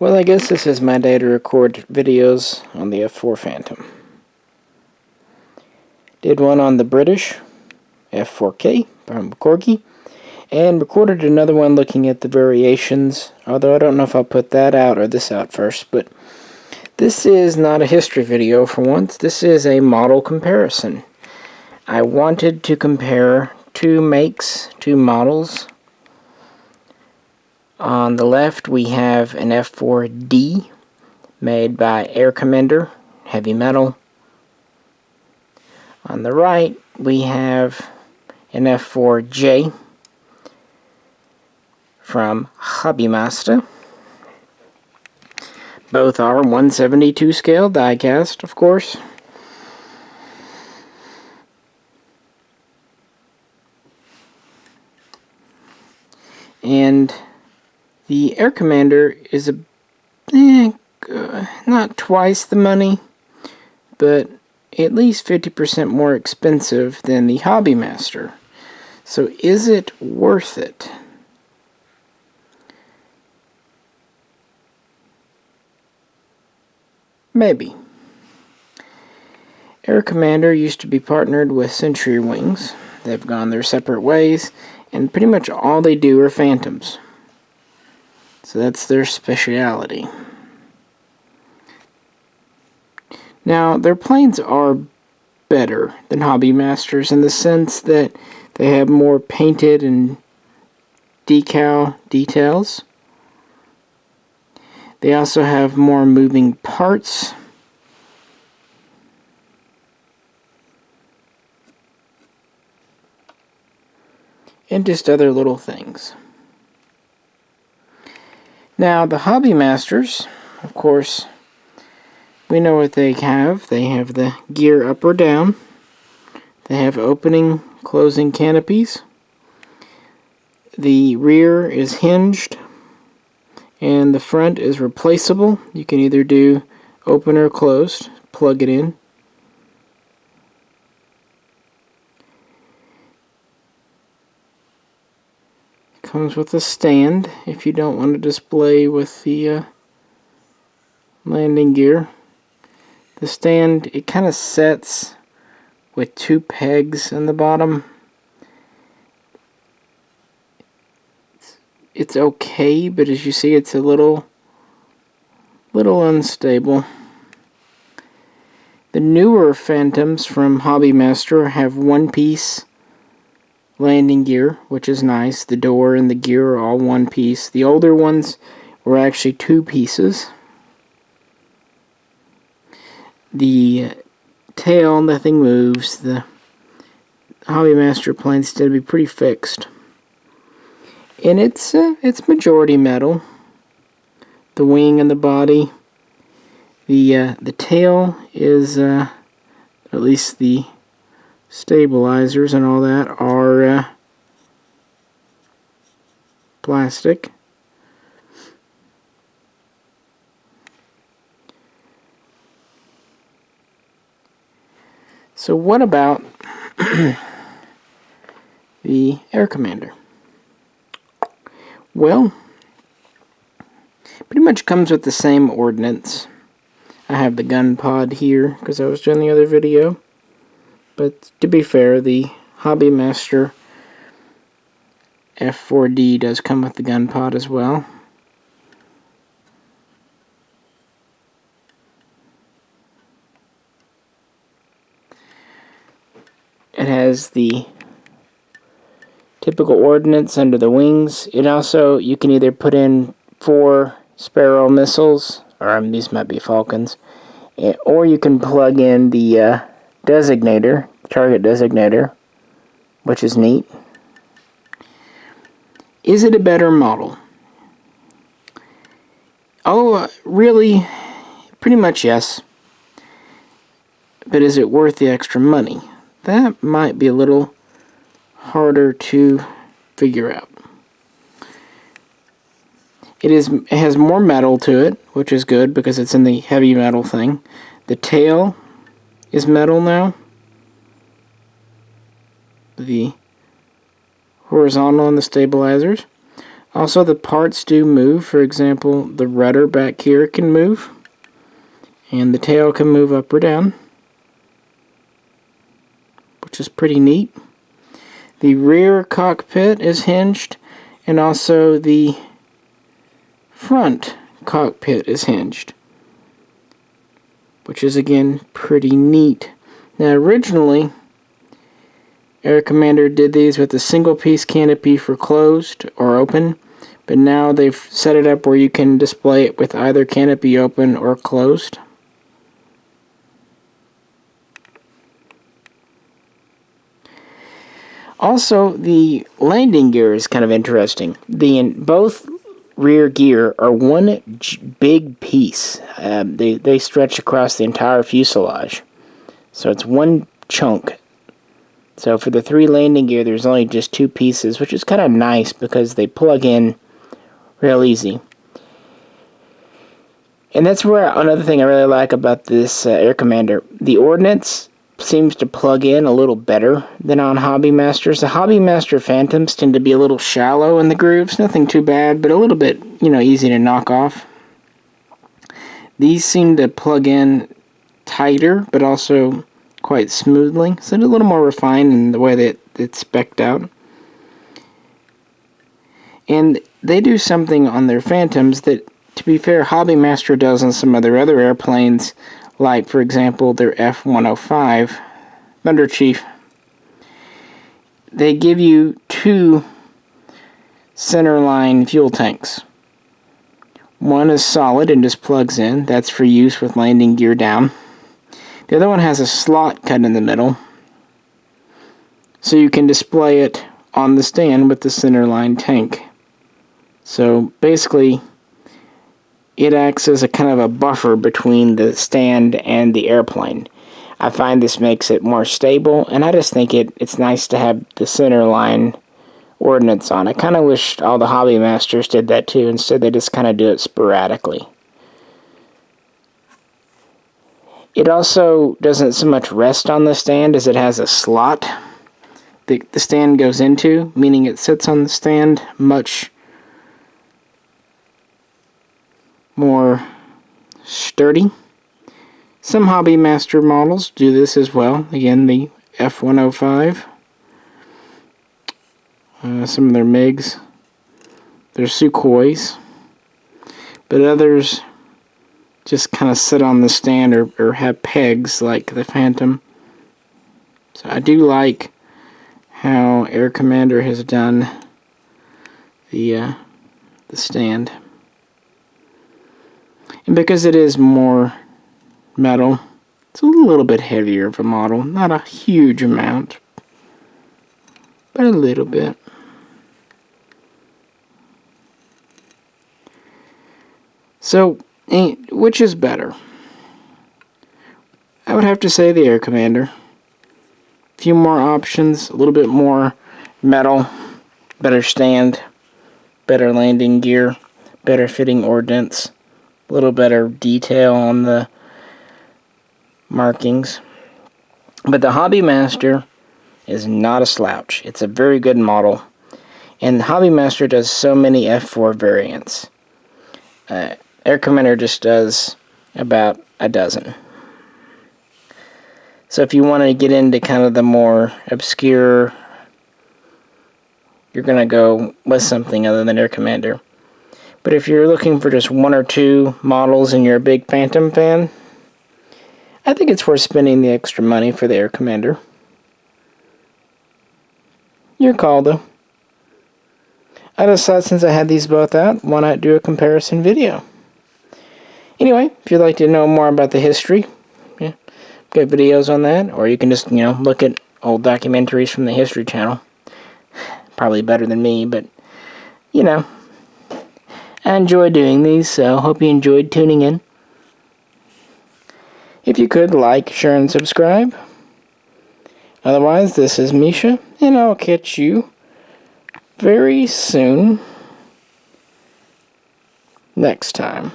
Well, I guess this is my day to record videos on the F-4 Phantom. Did one on the British F-4K from Corgi, and recorded another one looking at the variations, although I don't know if I'll put that out or this out first, but this is not a history video for once. This is a model comparison. I wanted to compare two makes, two models. On the left we have an F-4D made by Air Commander, heavy metal. On the right we have an F-4J from Hobbymaster. Both are 1/72 scale diecast, of course. And the Air Commander is not twice the money, but at least 50% more expensive than the Hobbymaster. So is it worth it? Maybe. Air Commander used to be partnered with Century Wings. They've gone their separate ways, and pretty much all they do are Phantoms. So that's their speciality. Now, their planes are better than Hobbymasters in the sense that they have more painted and decal details. They also have more moving parts. And just other little things. Now, the Hobbymasters, of course, we know what they have. They have the gear up or down. They have opening, closing canopies. The rear is hinged, and the front is replaceable. You can either do open or closed, plug it in. Comes with a stand if you don't want to display with the landing gear. The stand, it kind of sets with two pegs in the bottom. It's okay, but as you see, it's a little unstable. The newer Phantoms from Hobbymaster have one-piece landing gear, which is nice. The door and the gear are all one piece. The older ones were actually two pieces. The tail, nothing moves. The Hobbymaster planes tend to be pretty fixed. And it's majority metal. The wing and the body. The tail is, at least the stabilizers and all that are plastic. So what about the Air Commander? Well, pretty much comes with the same ordnance. I have the gun pod here because I was doing the other video. But to be fair, the Hobbymaster F-4D does come with the gun pod as well. It has the typical ordnance under the wings. It also, you can either put in 4 Sparrow missiles, or these might be Falcons, or you can plug in the designator, target designator, which is neat. Is it a better model? Oh, really? Pretty much yes. But is it worth the extra money? That might be a little harder to figure out. It has more metal to it, which is good because it's in the heavy metal thing. The tail is metal now. The horizontal and the stabilizers. Also, the parts do move. For example, the rudder back here can move, and the tail can move up or down, which is pretty neat. The rear cockpit is hinged, and also the front cockpit is hinged, which is again pretty neat. Now, originally, Air Commander did these with a single piece canopy for closed or open, but now they've set it up where you can display it with either canopy open or closed. Also, the landing gear is kind of interesting. Both rear gear are one big piece. They stretch across the entire fuselage. So it's one chunk. So for the 3 landing gear, there's only just 2 pieces, which is kind of nice because they plug in real easy. And that's where another thing I really like about this Air Commander. The ordnance seems to plug in a little better than on Hobby Masters. The Hobby Master Phantoms tend to be a little shallow in the grooves. Nothing too bad, but a little bit, easy to knock off. These seem to plug in tighter, but also quite smoothly, so it's a little more refined in the way that it's spec'd out. And they do something on their Phantoms that, to be fair, Hobby Master does on some of their other airplanes, like, for example, their F-105 Thunder Chief. They give you 2 centerline fuel tanks. One is solid and just plugs in. That's for use with landing gear down. The other one has a slot cut in the middle, so you can display it on the stand with the centerline tank. So basically, it acts as a kind of a buffer between the stand and the airplane. I find this makes it more stable, and I just think it's nice to have the centerline ordnance on. I kind of wish all the Hobby Masters did that too. Instead, they just kind of do it sporadically. It also doesn't so much rest on the stand as it has a slot the stand goes into, meaning it sits on the stand much more sturdy. Some Hobby Master models do this as well. Again, the F-105, some of their MiGs, their Sukhois, but others just kind of sit on the stand or have pegs like the Phantom. So I do like how Air Commander has done the stand. And because it is more metal, it's a little bit heavier of a model. Not a huge amount, but a little bit. So, which is better? I would have to say the Air Commander. A few more options, a little bit more metal, better stand, better landing gear, better fitting ordnance, a little better detail on the markings. But the Hobby Master is not a slouch. It's a very good model. And the Hobby Master does so many F4 variants. Air Commander just does about a dozen. So if you want to get into kind of the more obscure, you're going to go with something other than Air Commander. But if you're looking for just 1 or 2 models and you're a big Phantom fan, I think it's worth spending the extra money for the Air Commander. Your call, though. I just thought since I had these both out, why not do a comparison video? Anyway, if you'd like to know more about the history, got videos on that, or you can just, look at old documentaries from the History Channel. Probably better than me, but, I enjoy doing these, so hope you enjoyed tuning in. If you could, like, share, and subscribe. Otherwise, this is Misha, and I'll catch you very soon next time.